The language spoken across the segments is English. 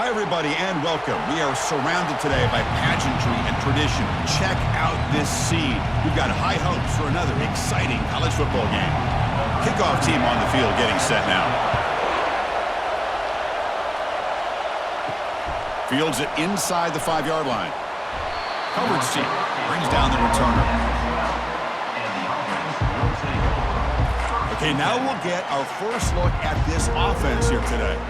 Hi, everybody, and welcome. We are surrounded today by pageantry and tradition. Check out this scene. We've got high hopes for another exciting college football game. Kickoff team on the field getting set now. Fields it inside the 5-yard line. Coverage team brings down the returner. Okay, now we'll get our first look at this offense here today.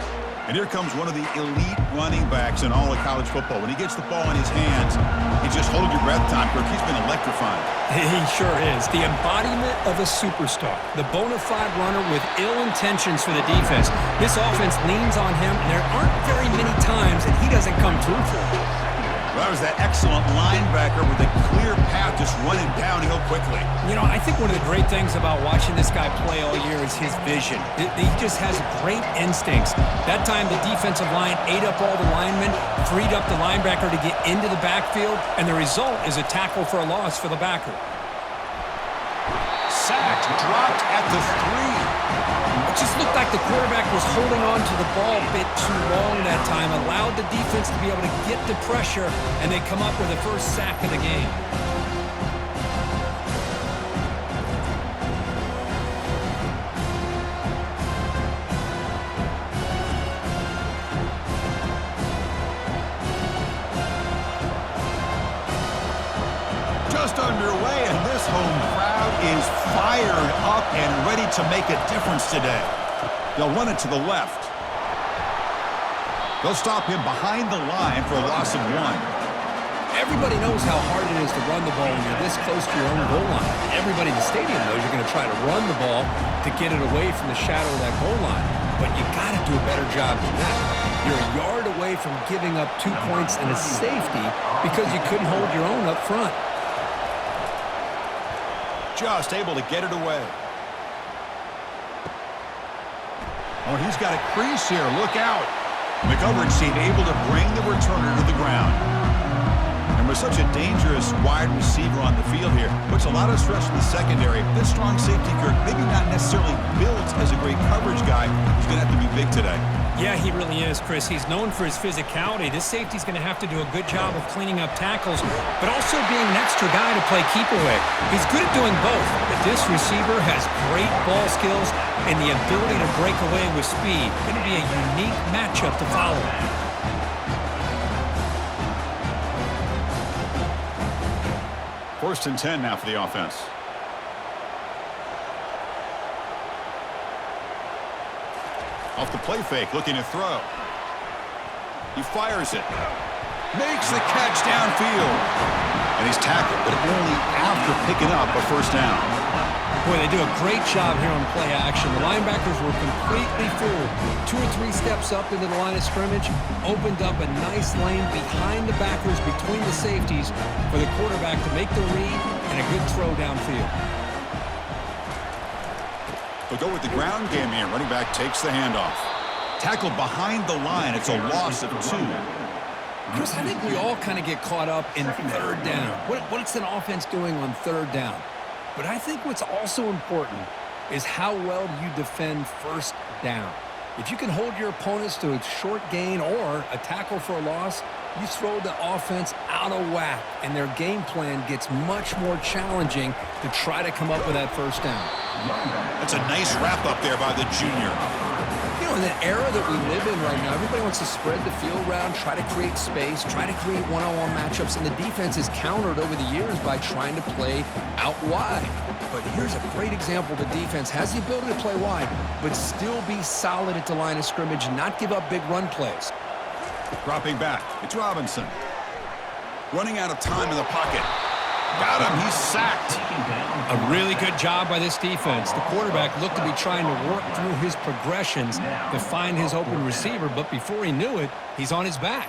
And here comes one of the elite running backs in all of college football. When he gets the ball in his hands, he just hold your breath time, Kirk. He's been electrifying. He sure is. The embodiment of a superstar. The bona fide runner with ill intentions for the defense. This offense leans on him, and there aren't very many times that he doesn't come through for it. Well, that was that excellent linebacker with a clear path just running downhill quickly. You know, I think one of the great things about watching this guy play all year is his vision. He just has great instincts. That time, the defensive line ate up all the linemen, freed up the linebacker to get into the backfield, and the result is a tackle for a loss for the backer. Sacked, dropped at the 3. It just looked like the quarterback was holding on to the ball a bit too long that time, allowed the defense to be able to get the pressure, and they come up with the first sack of the game. Just underway, and this home crowd is fired up and ready to make a difference today. They'll run it to the left. They'll stop him behind the line for a loss of 1. Everybody knows how hard it is to run the ball when you're this close to your own goal line. Everybody in the stadium knows you're going to try to run the ball to get it away from the shadow of that goal line. But you got to do a better job than that. You're a yard away from giving up 2 points and a safety because you couldn't hold your own up front. Just able to get it away. Oh, he's got a crease here. Look out. The coverage team able to bring the returner to the ground. And with such a dangerous wide receiver on the field here, puts a lot of stress in the secondary. This strong safety, Kirk, maybe not necessarily built as a great coverage guy. He's going to have to be big today. Yeah, he really is, Chris. He's known for his physicality. This safety's going to have to do a good job of cleaning up tackles, but also being an extra guy to play keep away. He's good at doing both, but this receiver has great ball skills and the ability to break away with speed. Going to be a unique matchup to follow. First and 10 now for the offense. Off the play fake, looking to throw. He fires it. Makes the catch downfield. And he's tackled, but only after picking up a first down. Boy, they do a great job here on play action. The linebackers were completely fooled. 2 or 3 steps up into the line of scrimmage, opened up a nice lane behind the backers between the safeties for the quarterback to make the read and a good throw downfield. They'll go with the ground game here. Running back takes the handoff. Tackled behind the line. It's a loss of 2. Chris, I think we all kind of get caught up in third down. What's an offense doing on third down? But I think what's also important is how well you defend first down. If you can hold your opponents to a short gain or a tackle for a loss, you throw the offense out of whack, and their game plan gets much more challenging to try to come up with that first down. That's a nice wrap up there by the junior. You know, in the era that we live in right now, everybody wants to spread the field around, try to create space, try to create one-on-one matchups, and the defense is countered over the years by trying to play out wide. But here's a great example. The defense has the ability to play wide, but still be solid at the line of scrimmage and not give up big run plays. Dropping back, it's Robinson. Running out of time in the pocket. Got him, he's sacked. A really good job by this defense. The quarterback looked to be trying to work through his progressions to find his open receiver, but before he knew it, he's on his back.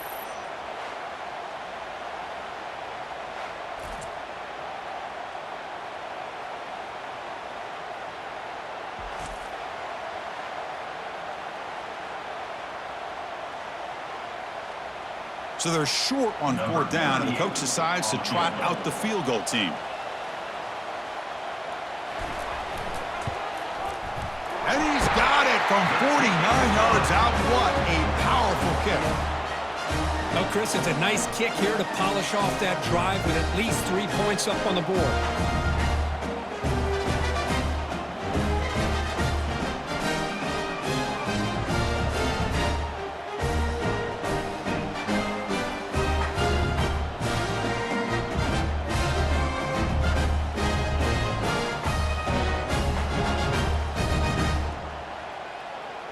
So they're short on 4th down, and the coach decides to trot out the field goal team. And he's got it from 49 yards out. What a powerful kick. Well, Chris, it's a nice kick here to polish off that drive with at least 3 points up on the board.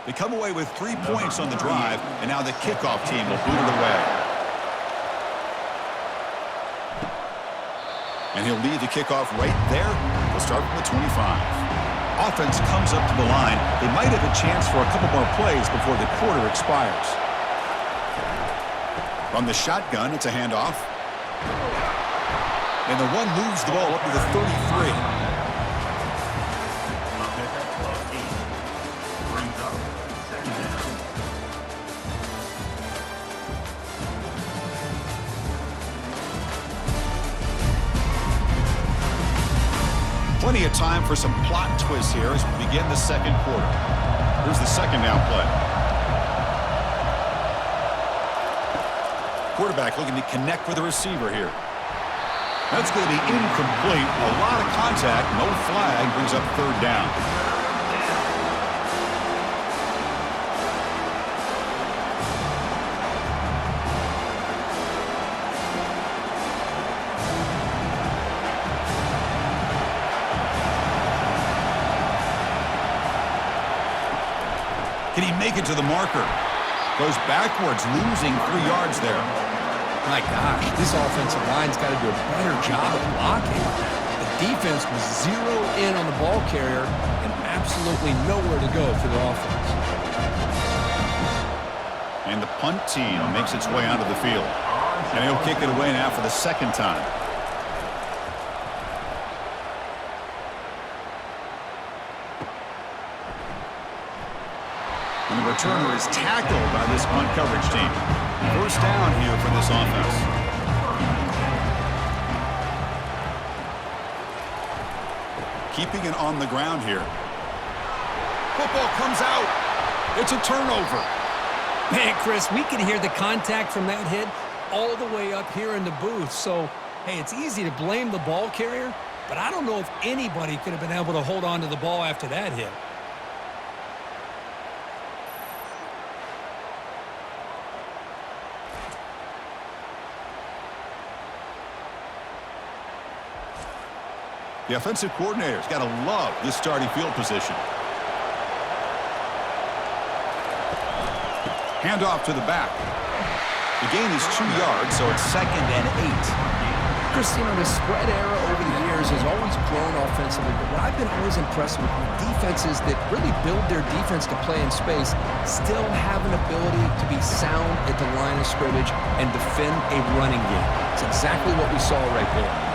They come away with 3 points on the drive, and now the kickoff team will boot it away. And he'll lead the kickoff right there. They'll start from the 25. Offense comes up to the line. They might have a chance for a couple more plays before the quarter expires. From the shotgun, it's a handoff. And the one moves the ball up to the 33. Plenty of time for some plot twists here as we begin the second quarter. Here's the second down play. Quarterback looking to connect with the receiver here. That's going to be incomplete. A lot of contact, no flag, brings up third down. Can he make it to the marker? Goes backwards, losing 3 yards there. My gosh, this offensive line's got to do a better job of blocking. The defense was zeroed in on the ball carrier and absolutely nowhere to go for the offense. And the punt team makes its way onto the field. And he'll kick it away now for the second time. And the returner is tackled by this punt coverage team. First down here for this offense. Keeping it on the ground here. Football comes out. It's a turnover. Man, Chris, we can hear the contact from that hit all the way up here in the booth. So, hey, it's easy to blame the ball carrier, but I don't know if anybody could have been able to hold on to the ball after that hit. The offensive coordinator's got to love this starting field position. Handoff to the back. The gain is 2 yards, so it's 2nd and 8. Chris, you know, the spread era over the years has always grown offensively, but what I've been always impressed with defenses that really build their defense to play in space still have an ability to be sound at the line of scrimmage and defend a running game. It's exactly what we saw right there.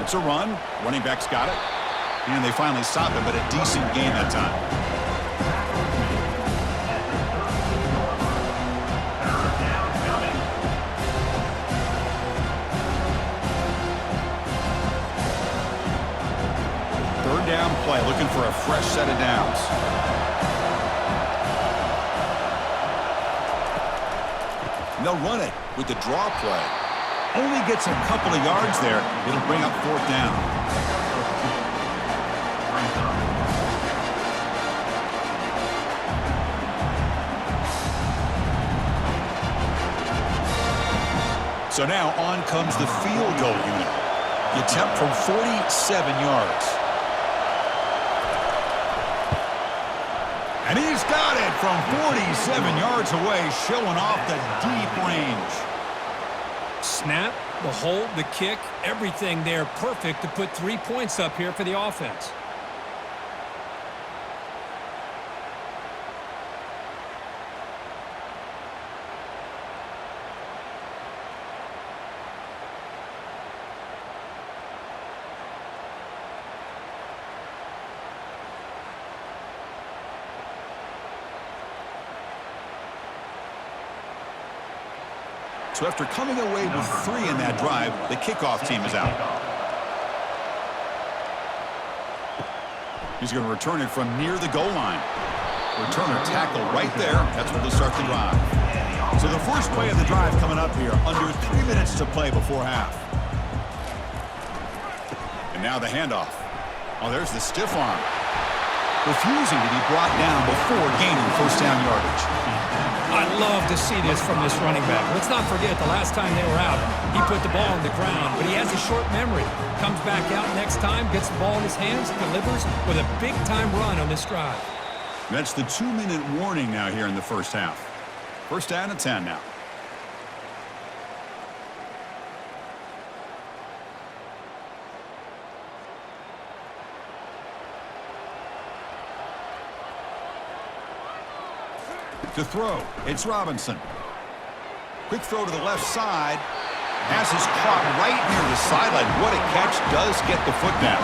It's a run. Running back's got it. And they finally stop it, but a decent gain that time. Third down play, looking for a fresh set of downs. And they'll run it with the draw play. Only gets a couple of yards there. It'll bring up 4th down. So now on comes the field goal unit. The attempt from 47 yards. And he's got it from 47 yards away, showing off the deep range. Snap, the hold, the kick, everything there perfect to put 3 points up here for the offense. So after coming away with 3 in that drive, the kickoff team is out. He's going to return it from near the goal line. Returner tackle right there. That's where they'll start the drive. So the first play of the drive coming up here. Under 3 minutes to play before half. And now the handoff. Oh, there's the stiff arm. Refusing to be brought down before gaining first down yardage. I love to see this from this running back. Let's not forget the last time they were out, he put the ball on the ground, but he has a short memory. Comes back out next time, gets the ball in his hands, delivers with a big-time run on this drive. That's the 2-minute warning now here in the first half. First down and 10 now. To throw, it's Robinson. Quick throw to the left side. Has his caught right near the sideline. What a catch. Does get the foot down.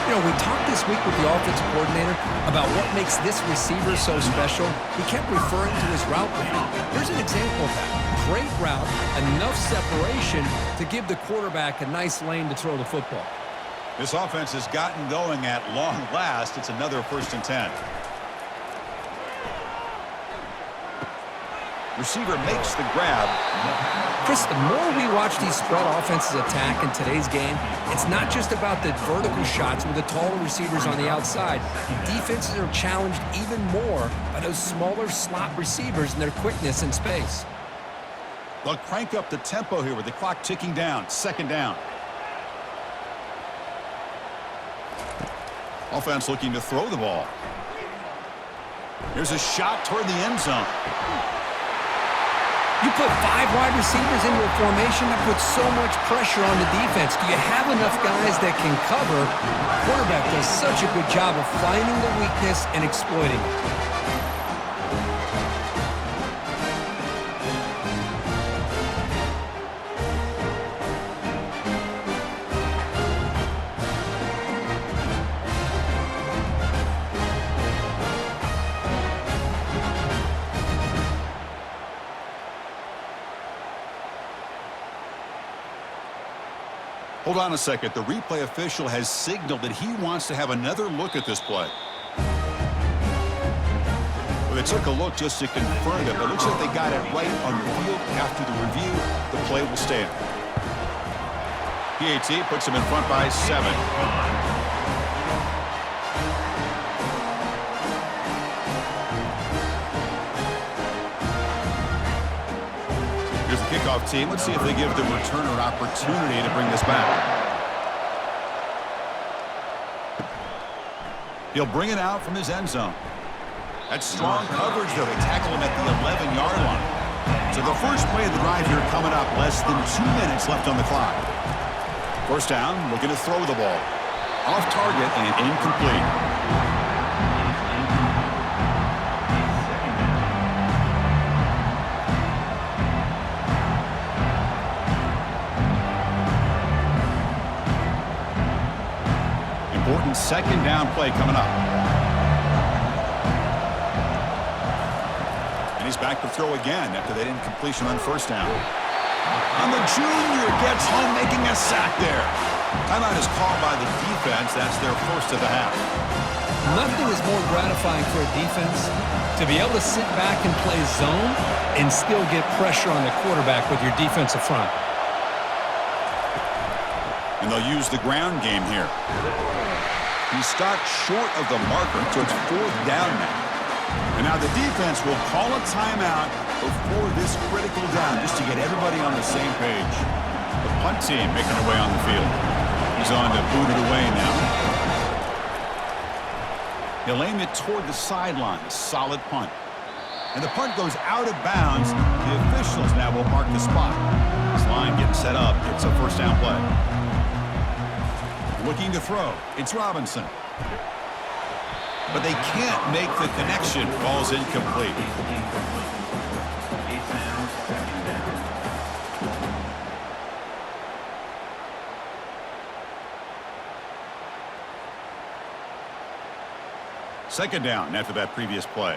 You know, we talked this week with the offensive coordinator about what makes this receiver so special. He kept referring to his route running. Here's an example of that. Great route, enough separation to give the quarterback a nice lane to throw the football. This offense has gotten going at long last. It's another first and 10. Receiver makes the grab. Chris, the more we watch these spread offenses attack in today's game, it's not just about the vertical shots with the taller receivers on the outside. Defenses are challenged even more by those smaller slot receivers and their quickness in space. They'll crank up the tempo here with the clock ticking down. Second down. Offense looking to throw the ball. Here's a shot toward the end zone. You put 5 wide receivers into a formation that puts so much pressure on the defense. Do you have enough guys that can cover? The quarterback does such a good job of finding the weakness and exploiting it. Hold on a second. The replay official has signaled that he wants to have another look at this play. Well, they took a look just to confirm it, but it looks like they got it right on the field. After the review, the play will stand. PAT puts him in front by 7. Here's the kickoff team. Let's see if they give the returner an opportunity to bring this back. He'll bring it out from his end zone. That's strong coverage, though. They tackle him at the 11-yard line. So the first play of the drive here coming up. Less than 2 minutes left on the clock. First down, looking to throw the ball. Off target and incomplete. Important second down play coming up. And he's back to throw again after that incompletion on first down. And the junior gets home, making a sack there. Timeout is called by the defense. That's their first of the half. Nothing is more gratifying for a defense to be able to sit back and play zone and still get pressure on the quarterback with your defensive front. And they'll use the ground game here. He stopped short of the marker, so it's fourth down now. And now the defense will call a timeout before this critical down, just to get everybody on the same page. The punt team making their way on the field. He's on to boot it away now. He'll aim it toward the sideline. A solid punt. And the punt goes out of bounds. The officials now will mark the spot. This line getting set up. It's a first down play. Looking to throw. It's Robinson. But they can't make the connection. Ball's incomplete. Second down after that previous play.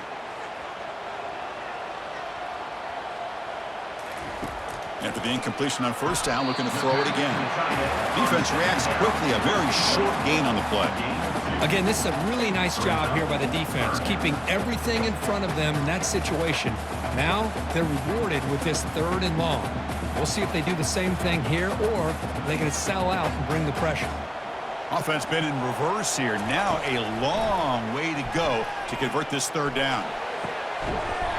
After the incompletion on first down, looking to throw it again. Defense reacts quickly, a very short gain on the play. Again, this is a really nice job here by the defense, keeping everything in front of them in that situation. Now they're rewarded with this 3rd and long. We'll see if they do the same thing here, or they're going to sell out and bring the pressure. Offense been in reverse here. Now a long way to go to convert this 3rd down.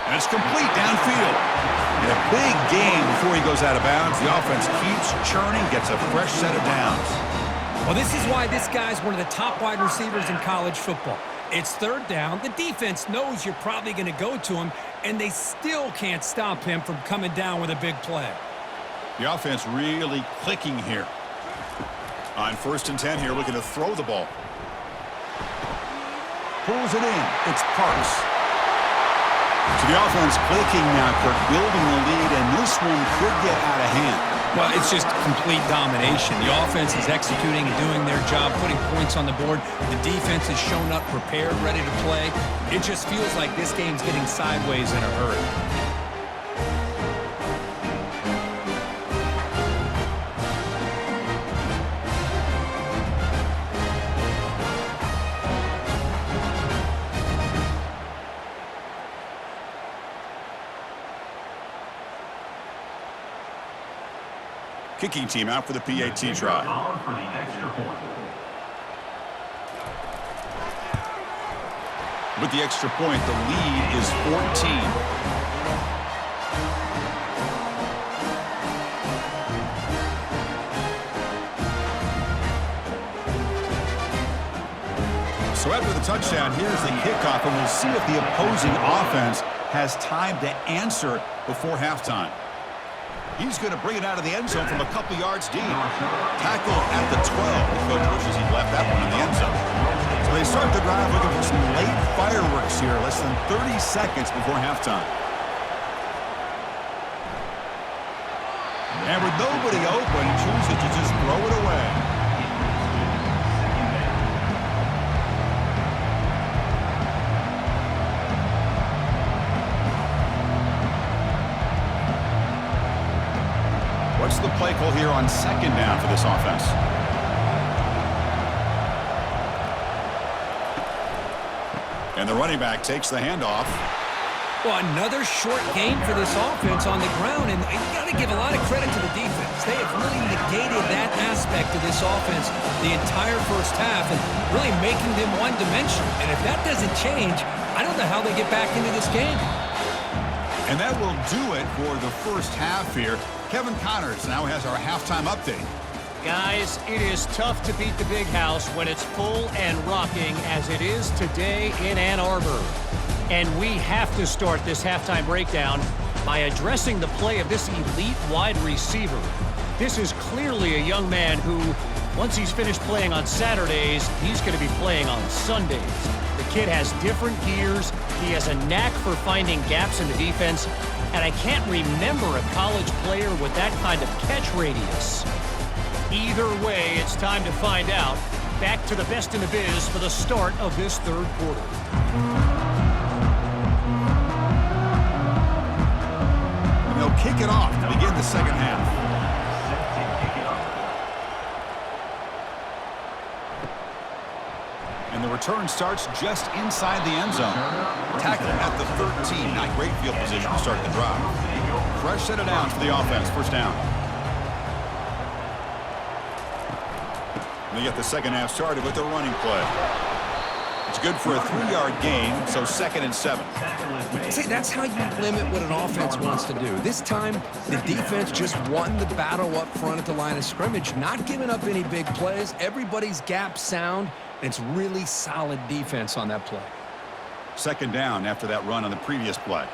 And it's complete downfield. And a big gain before he goes out of bounds. The offense keeps churning, gets a fresh set of downs. Well, this is why this guy's one of the top wide receivers in college football. It's 3rd down. The defense knows you're probably going to go to him, and they still can't stop him from coming down with a big play. The offense really clicking here. On 1st and 10 here, looking to throw the ball. Pulls it in. It's Parks. So the offense clicking now, Kirk, building the lead, and this one could get out of hand. Well, it's just complete domination. The offense is executing and doing their job, putting points on the board. The defense has shown up prepared, ready to play. It just feels like this game's getting sideways in a hurry. Kicking team out for the PAT try. With the extra point, the lead is 14. So after the touchdown, here's the kickoff, and we'll see if the opposing offense has time to answer before halftime. He's going to bring it out of the end zone from a couple yards deep. Tackle at the 12. The coach wishes he'd left that one in the end zone. So they start the drive looking for some late fireworks here, less than 30 seconds before halftime. And with nobody open, he chooses to just throw it away. What's the play call here on 2nd down for this offense? And the running back takes the handoff. Well, another short game for this offense on the ground, and you got to give a lot of credit to the defense. They have really negated that aspect of this offense the entire first half and really making them one-dimensional. And if that doesn't change, I don't know how they get back into this game. And that will do it for the first half here. Kevin Connors now has our halftime update. Guys, it is tough to beat the Big House when it's full and rocking as it is today in Ann Arbor. And we have to start this halftime breakdown by addressing the play of this elite wide receiver. This is clearly a young man who, once he's finished playing on Saturdays, he's going to be playing on Sundays. The kid has different gears. He has a knack for finding gaps in the defense. And I can't remember a college player with that kind of catch radius. Either way, it's time to find out. Back to the best in the biz for the start of this 3rd quarter. And they'll kick it off to begin the 2nd half. And the return starts just inside the end zone. Tackle at the 13. Not great field position to start the drive. Fresh set of downs for the offense. 1st down. And they get the 2nd half started with the running play. It's good for a 3-yard gain, so 2nd and 7. See, that's how you limit what an offense wants to do. This time, the defense just won the battle up front at the line of scrimmage, not giving up any big plays. Everybody's gap sound. It's really solid defense on that play. 2nd down after that run on the previous play.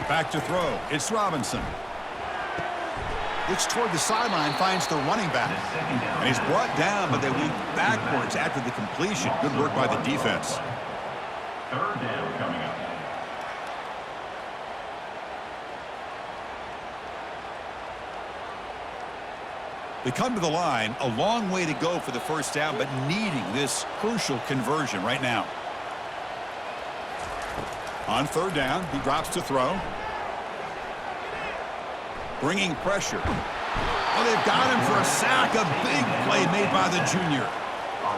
Back to throw. It's Robinson. Looks toward the sideline, finds the running back. And he's brought down, but they went backwards after the completion. Good work by the defense. 3rd down coming up. They come to the line, a long way to go for the 1st down, but needing this crucial conversion right now. On 3rd down, he drops to throw. Bringing pressure. Oh, they've got him for a sack. A big play made by the junior.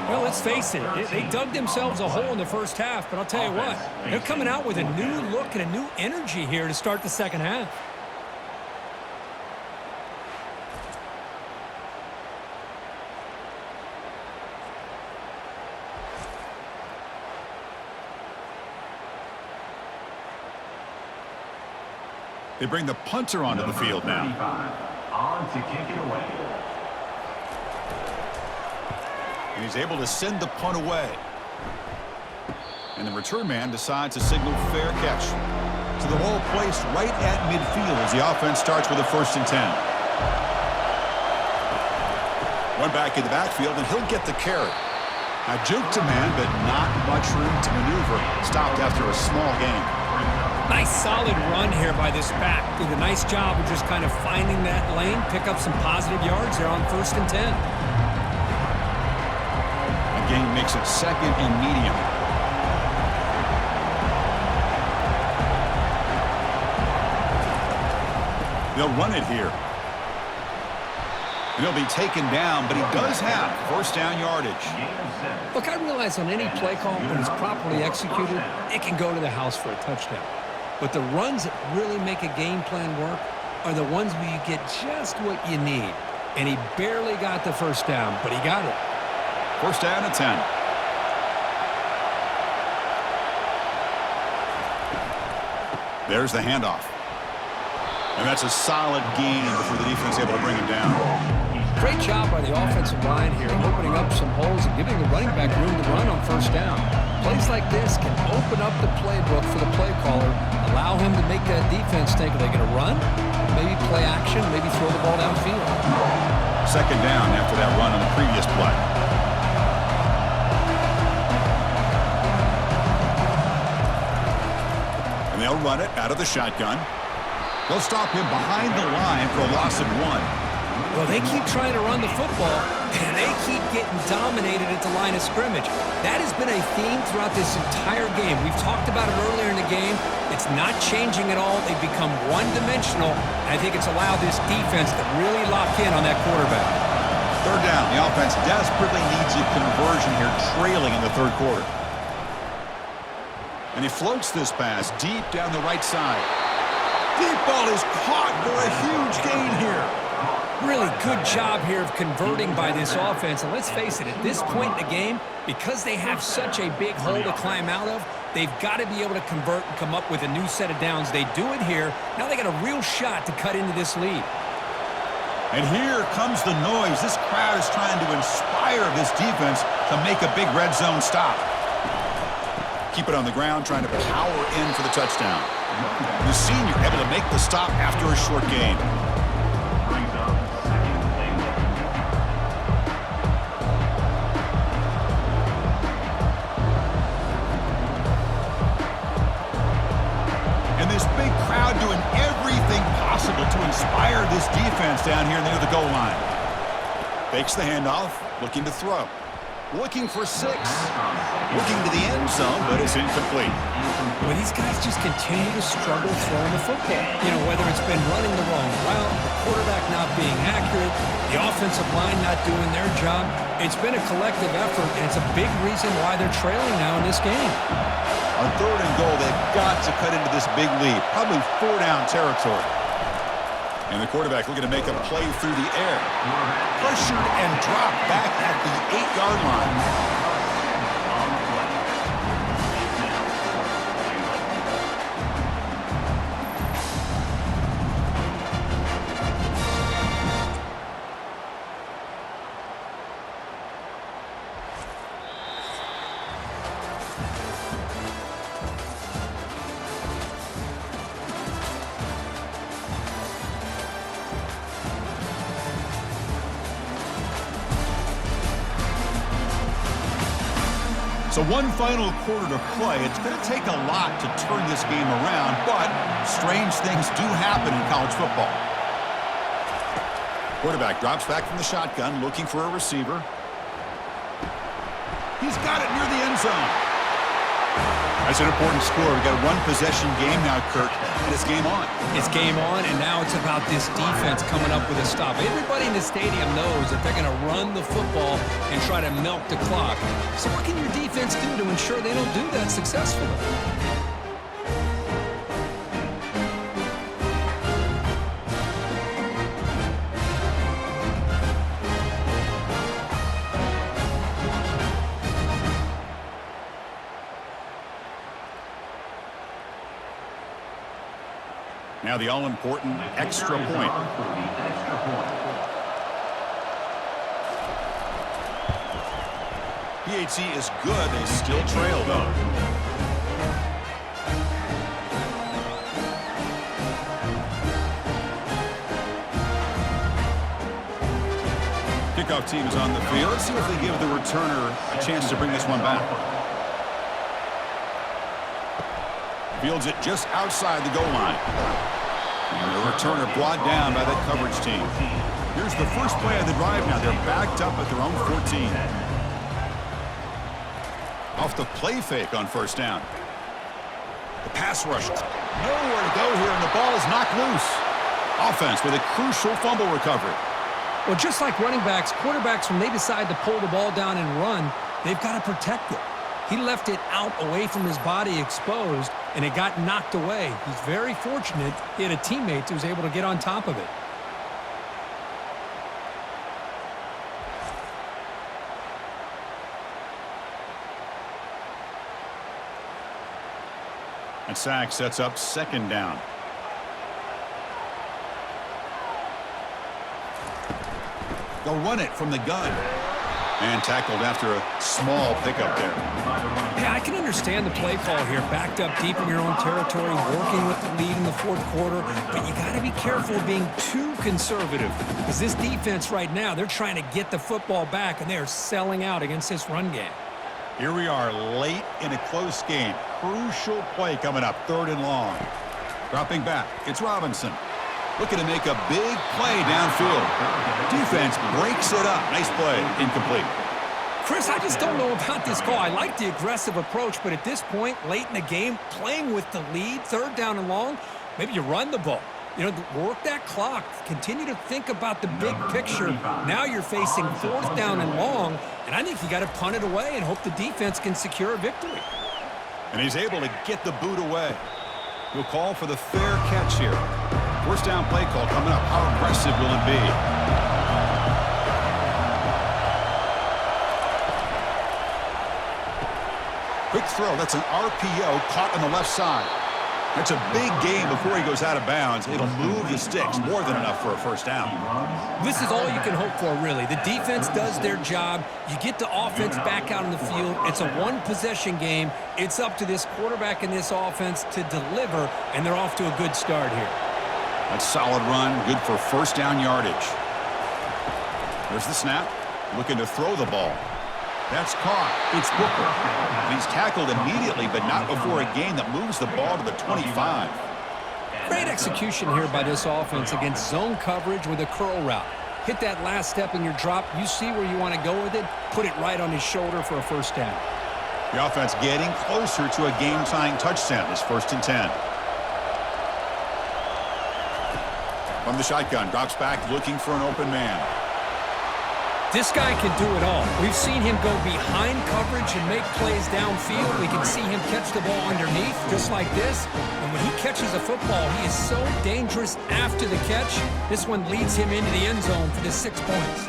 Well, let's face it, they dug themselves a hole in the first half, but I'll tell you what, they're coming out with a new look and a new energy here to start the second half. They bring the punter onto the field now. On to kick it away. And he's able to send the punt away. And the return man decides to signal fair catch. So the ball placed right at midfield as the offense starts with a 1st and 10. One back in the backfield, and he'll get the carry. Now juke to man, but not much room to maneuver. Stopped after a small gain. Nice solid run here by this back. Did a nice job of just kind of finding that lane, pick up some positive yards there on 1st and 10. The gain makes it 2nd and medium. They'll run it here. And he'll be taken down, but he does have 1st down yardage. Look, I realize on any play call, when it's properly executed, it can go to the house for a touchdown. But the runs that really make a game plan work are the ones where you get just what you need. And he barely got the 1st down, but he got it. 1st down and 10. There's the handoff. And that's a solid gain before the defense is able to bring him down. Great job by the offensive line here, opening up some holes and giving the running back room to run on 1st down. Plays like this can open up the playbook for the play caller, allow him to make that defense think, are they going to run? Maybe play action, maybe throw the ball downfield. 2nd down after that run on the previous play. And they'll run it out of the shotgun. They'll stop him behind the line for a loss of 1. Well, they keep trying to run the football, and they keep getting dominated at the line of scrimmage. That has been a theme throughout this entire game. We've talked about it earlier in the game. It's not changing at all. They've become one-dimensional, and I think it's allowed this defense to really lock in on that quarterback. 3rd down. The offense desperately needs a conversion here, trailing in the 3rd quarter. And he floats this pass deep down the right side. Deep ball is caught for a huge gain here. Really good job here of converting by this offense. And let's face it, at this point in the game, because they have such a big hole to climb out of, they've got to be able to convert and come up with a new set of downs. They do it here. Now they got a real shot to cut into this lead. And here comes the noise. This crowd is trying to inspire this defense to make a big red zone stop. Keep it on the ground, trying to power in for the touchdown. The senior able to make the stop after a short gain. Brings up 2nd and 1. And this big crowd doing everything possible to inspire this defense down here near the goal line. Fakes the handoff, looking to throw. Looking for 6. Looking to the end zone, but it's incomplete. Well, these guys just continue to struggle throwing the football. You know, whether it's been running the wrong route, the quarterback not being accurate, the offensive line not doing their job. It's been a collective effort, and it's a big reason why they're trailing now in this game. On 3rd and goal, they've got to cut into this big lead. Probably 4-down territory. And the quarterback looking to make a play through the air. Pressured and dropped back at the 8-yard line. So one final quarter to play. It's going to take a lot to turn this game around, but strange things do happen in college football. Quarterback drops back from the shotgun, looking for a receiver. He's got it near the end zone. That's an important score. We've got a one-possession game now, Kirk, and it's game on. It's game on, and now it's about this defense coming up with a stop. Everybody in the stadium knows that they're going to run the football and try to milk the clock. So what can your defense do to ensure they don't do that successfully? Now the all-important extra point. PHC is good. They still trail, though. Kickoff team is on the field. Let's see if they give the returner a chance to bring this one back. Fields it just outside the goal line. And the returner brought down by that coverage team. Here's the first play of the drive now. They're backed up at their own 14. Off the play fake on first down. The pass rush. Nowhere to go here, and the ball is knocked loose. Offense with a crucial fumble recovery. Well, just like running backs, quarterbacks, when they decide to pull the ball down and run, they've got to protect it. He left it out away from his body exposed, and it got knocked away. He's very fortunate he had a teammate who was able to get on top of it. And sack sets up second down. They'll run it from the gun. And tackled after a small pickup there. Yeah, I can understand the play call here. Backed up deep in your own territory, working with the lead in the fourth quarter. But you got to be careful of being too conservative. Because this defense right now, they're trying to get the football back, and they are selling out against this run game. Here we are late in a close game. Crucial play coming up, 3rd and long. Dropping back, it's Robinson. Looking to make a big play downfield. Defense breaks it up. Nice play. Incomplete. Chris, I just don't know about this call. I like the aggressive approach, but at this point, late in the game, playing with the lead, 3rd down and long, maybe you run the ball. You know, work that clock. Continue to think about the big picture. Now you're facing 4th down and long, and I think you got to punt it away and hope the defense can secure a victory. And he's able to get the boot away. He'll call for the fair catch here. First down play call coming up. How aggressive will it be? Quick throw. That's an RPO caught on the left side. That's a big gain before he goes out of bounds. It'll move the sticks. More than enough for a first down. This is all you can hope for, really. The defense does their job. You get the offense back out on the field. It's a one-possession game. It's up to this quarterback and this offense to deliver, and they're off to a good start here. That's solid run. Good for first down yardage. There's the snap. Looking to throw the ball. That's caught. It's Booker. And he's tackled immediately, but not before a gain that moves the ball to the 25. Great execution here by this offense against zone coverage with a curl route. Hit that last step in your drop. You see where you want to go with it. Put it right on his shoulder for a first down. The offense getting closer to a game-tying touchdown. It's 1st and 10. From the shotgun, drops back, looking for an open man. This guy can do it all. We've seen him go behind coverage and make plays downfield. We can see him catch the ball underneath, just like this. And when he catches a football, he is so dangerous after the catch. This one leads him into the end zone for the 6 points.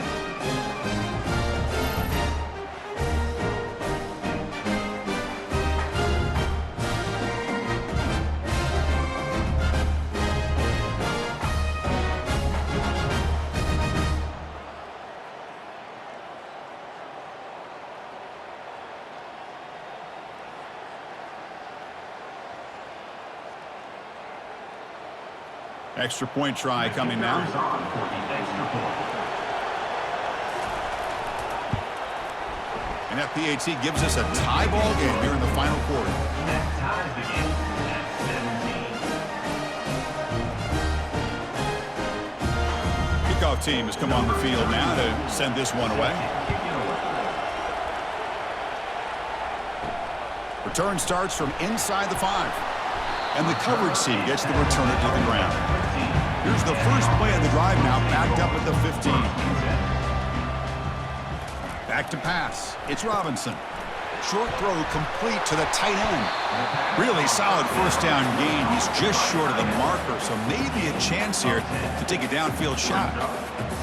Extra point try coming now. And FPHC gives us a tie ball game here in the final quarter. That ties the game at 17. Kickoff team has come on the field now to send this one away. Return starts from inside the 5. And the coverage team gets the returner to the ground. Here's the first play of the drive now, backed up at the 15. Back to pass. It's Robinson. Short throw complete to the tight end. Really solid first down gain. He's just short of the marker, so maybe a chance here to take a downfield shot.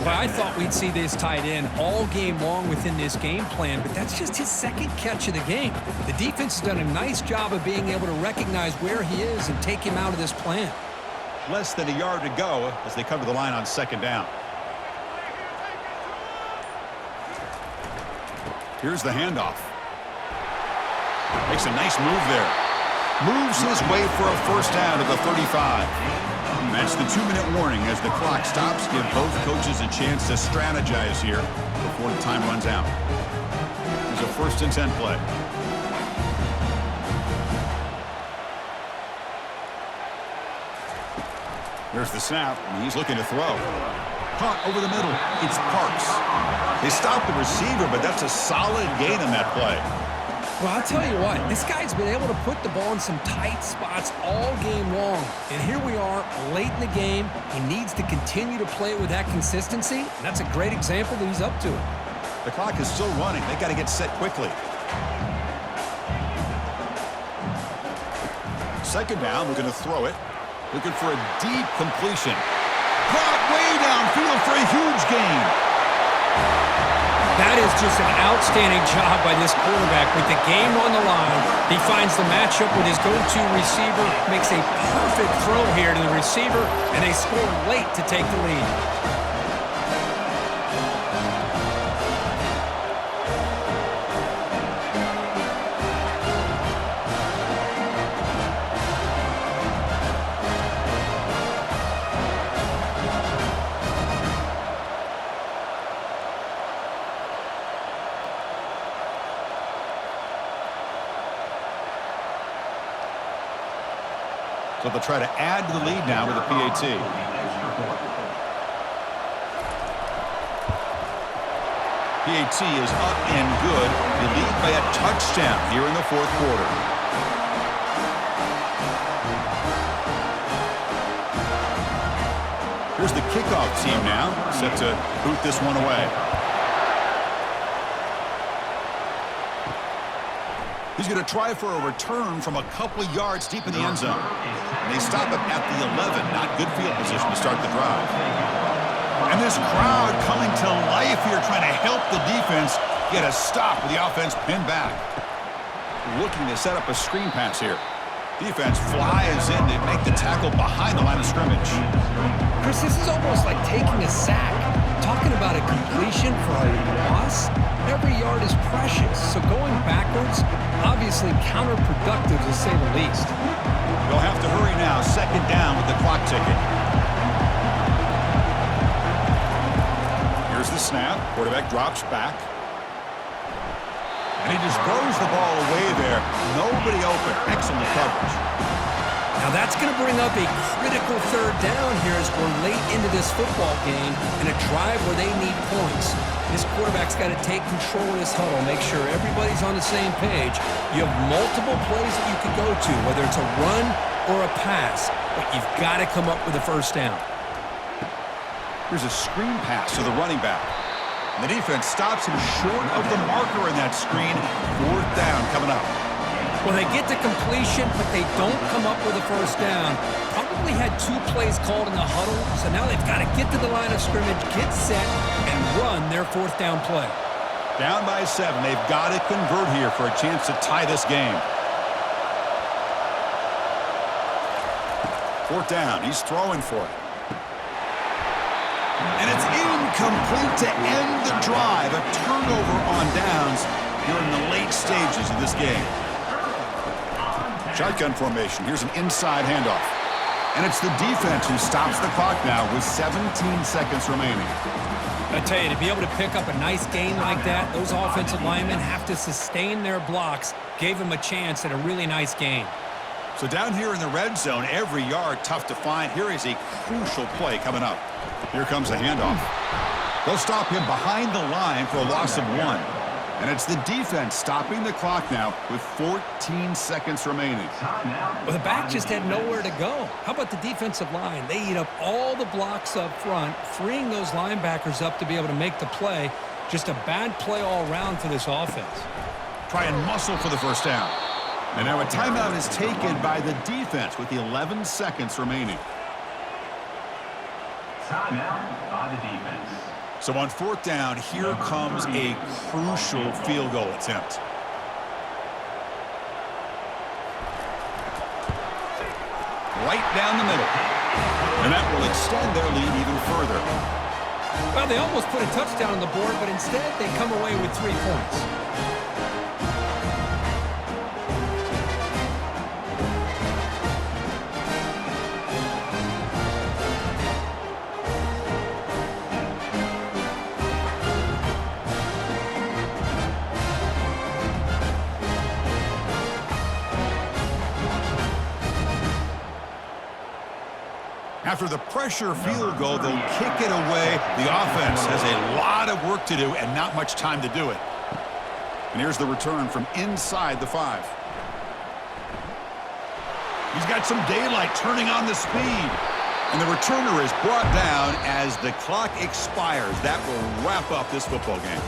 Well, I thought we'd see this tight end all game long within this game plan, but that's just his second catch of the game. The defense has done a nice job of being able to recognize where he is and take him out of this plan. Less than a yard to go as they come to the line on second down. Here's the handoff. Makes a nice move there. Moves his way for a first down to the 35. That's the 2-minute warning as the clock stops. Give both coaches a chance to strategize here before the time runs out. Here's a 1st and 10 play. Here's the snap, and he's looking to throw. Caught over the middle. It's Parks. They stopped the receiver, but that's a solid gain on that play. Well, I'll tell you what, this guy's been able to put the ball in some tight spots all game long. And here we are, late in the game. He needs to continue to play with that consistency, and that's a great example that he's up to it. The clock is still running. They got to get set quickly. Second down, we're going to throw it. Looking for a deep completion. Caught way downfield for a huge gain. That is just an outstanding job by this quarterback with the game on the line. He finds the matchup with his go-to receiver, makes a perfect throw here to the receiver, and they score late to take the lead. So they'll try to add to the lead now with a PAT. PAT is up and good. They lead by a touchdown here in the 4th quarter. Here's the kickoff team now, set to boot this one away. He's going to try for a return from a couple yards deep in the end zone. And they stop him at the 11. Not good field position to start the drive. And this crowd coming to life here, trying to help the defense get a stop with the offense pinned back. Looking to set up a screen pass here. Defense flies in to make the tackle behind the line of scrimmage. Chris, this is almost like taking a sack. Talking about a completion for a loss, every yard is precious. So going backwards, obviously counterproductive to say the least. They'll have to hurry now. Second down with the clock ticking. Here's the snap. Quarterback drops back. And he just throws the ball away there. Nobody open. Excellent coverage. Now that's going to bring up a critical third down here as we're late into this football game in a drive where they need points. This quarterback's got to take control of this huddle, make sure everybody's on the same page. You have multiple plays that you could go to, whether it's a run or a pass, but you've got to come up with a first down. Here's a screen pass to the running back. And the defense stops him short of the marker in that screen. 4th down coming up. Well, they get to completion, but they don't come up with a first down. Probably had 2 plays called in the huddle, so now they've got to get to the line of scrimmage, get set, and run their 4th down play. Down by 7. They've got to convert here for a chance to tie this game. 4th down. He's throwing for it. And it's incomplete to end the drive. A turnover on downs here in the late stages of this game. Shotgun formation. Here's an inside handoff. And it's the defense who stops the clock now with 17 seconds remaining. I tell you, to be able to pick up a nice gain like that, those offensive linemen have to sustain their blocks. Gave them a chance at a really nice gain. So down here in the red zone, every yard tough to find. Here is a crucial play coming up. Here comes a handoff. They'll stop him behind the line for a loss of 1. And it's the defense stopping the clock now with 14 seconds remaining. Well, the back just had nowhere to go. How about the defensive line? They eat up all the blocks up front, freeing those linebackers up to be able to make the play. Just a bad play all around for this offense. Try and muscle for the first down. And now a timeout is taken by the defense with 11 seconds remaining. Timeout by the defense. So on fourth down, here comes a crucial field goal attempt. Right down the middle. And that will extend their lead even further. Well, they almost put a touchdown on the board, but instead they come away with 3 points. After the pressure field goal, they'll kick it away. The offense has a lot of work to do and not much time to do it. And here's the return from inside the 5. He's got some daylight turning on the speed. And the returner is brought down as the clock expires. That will wrap up this football game.